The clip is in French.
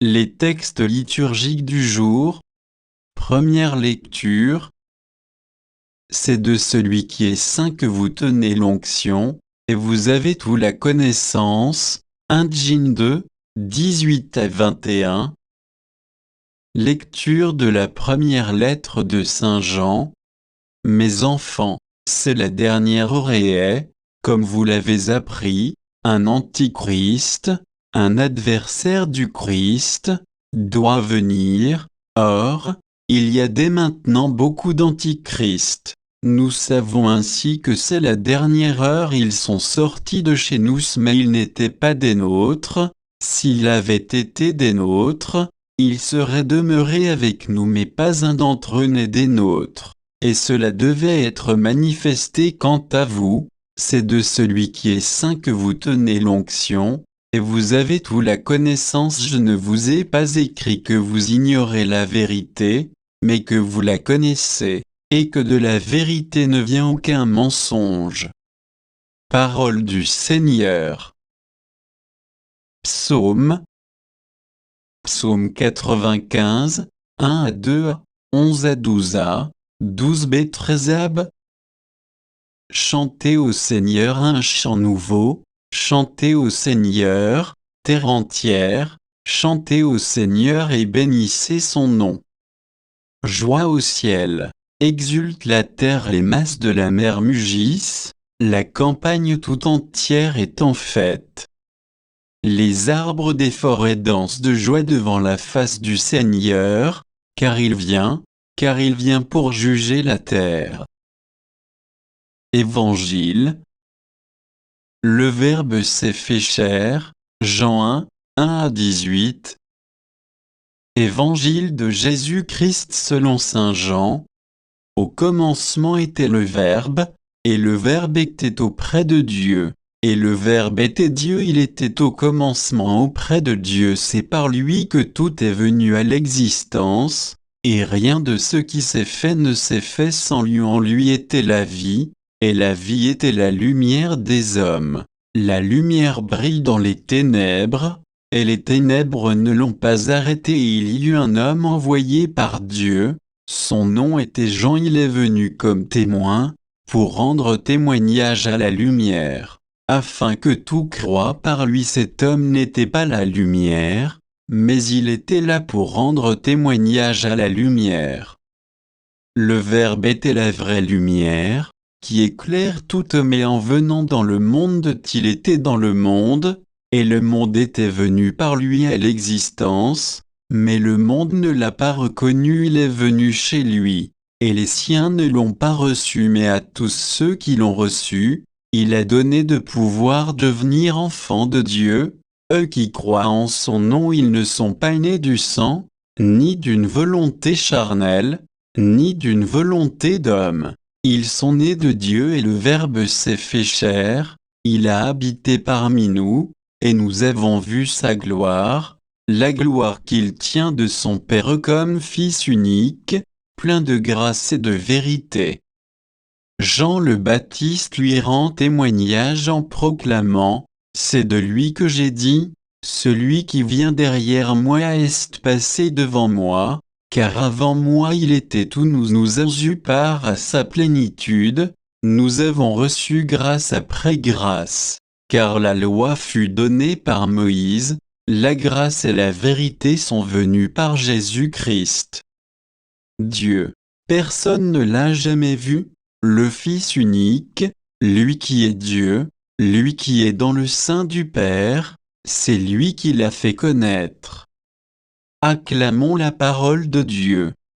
Les textes liturgiques du jour. Première lecture. C'est de celui qui est saint que vous tenez l'onction, et vous avez toute la connaissance. 1 Jean 2, 18 à 21. Lecture de la première lettre de Saint Jean. Mes enfants, c'est la dernière heure et est, comme vous l'avez appris, un antichrist, un adversaire du Christ, doit venir. Or, il y a dès maintenant beaucoup d'antichrists. Nous savons ainsi que c'est la dernière heure. Ils sont sortis de chez nous, mais ils n'étaient pas des nôtres. S'ils avaient été des nôtres, ils seraient demeurés avec nous, mais pas un d'entre eux n'est des nôtres. Et cela devait être manifesté quant à vous. C'est de celui qui est saint que vous tenez l'onction, et vous avez toute la connaissance. Je ne vous ai pas écrit que vous ignorez la vérité, mais que vous la connaissez, et que de la vérité ne vient aucun mensonge. Parole du Seigneur. Psaume. Psaume 95, 1 à 2, 11 à 12a, 12b 13ab. Chantez au Seigneur un chant nouveau, chantez au Seigneur, terre entière, chantez au Seigneur et bénissez son nom. Joie au ciel, exulte la terre, les masses de la mer mugissent, la campagne tout entière est en fête. Les arbres des forêts dansent de joie devant la face du Seigneur, car il vient pour juger la terre. Évangile. Le Verbe s'est fait chair. Jean 1, 1 à 18. Évangile de Jésus-Christ selon saint Jean. Au commencement était le Verbe, et le Verbe était auprès de Dieu. Et le Verbe était Dieu, il était au commencement auprès de Dieu. C'est par lui que tout est venu à l'existence, et rien de ce qui s'est fait ne s'est fait sans lui. En lui était la vie, et la vie était la lumière des hommes. La lumière brille dans les ténèbres, et les ténèbres ne l'ont pas arrêté. Il y eut un homme envoyé par Dieu, son nom était Jean. Il est venu comme témoin, pour rendre témoignage à la lumière, afin que tout croie par lui. Cet homme n'était pas la lumière, mais il était là pour rendre témoignage à la lumière. Le Verbe était la vraie lumière, qui éclaire tout homme, et en venant dans le monde, il était dans le monde, et le monde était venu par lui à l'existence, mais le monde ne l'a pas reconnu. Il est venu chez lui, et les siens ne l'ont pas reçu, mais à tous ceux qui l'ont reçu, il a donné de pouvoir devenir enfants de Dieu, eux qui croient en son nom. Ils ne sont pas nés du sang, ni d'une volonté charnelle, ni d'une volonté d'homme. Ils sont nés de Dieu, et le Verbe s'est fait chair, il a habité parmi nous, et nous avons vu sa gloire, la gloire qu'il tient de son Père comme Fils unique, plein de grâce et de vérité. Jean le Baptiste lui rend témoignage en proclamant, « C'est de lui que j'ai dit, celui qui vient derrière moi est passé devant moi, car avant moi il était tout. Nous avons eu part à sa plénitude, nous avons reçu grâce après grâce, car la loi fut donnée par Moïse, la grâce et la vérité sont venues par Jésus-Christ. Dieu, personne ne l'a jamais vu, le Fils unique, lui qui est Dieu, lui qui est dans le sein du Père, c'est lui qui l'a fait connaître. Acclamons la parole de Dieu.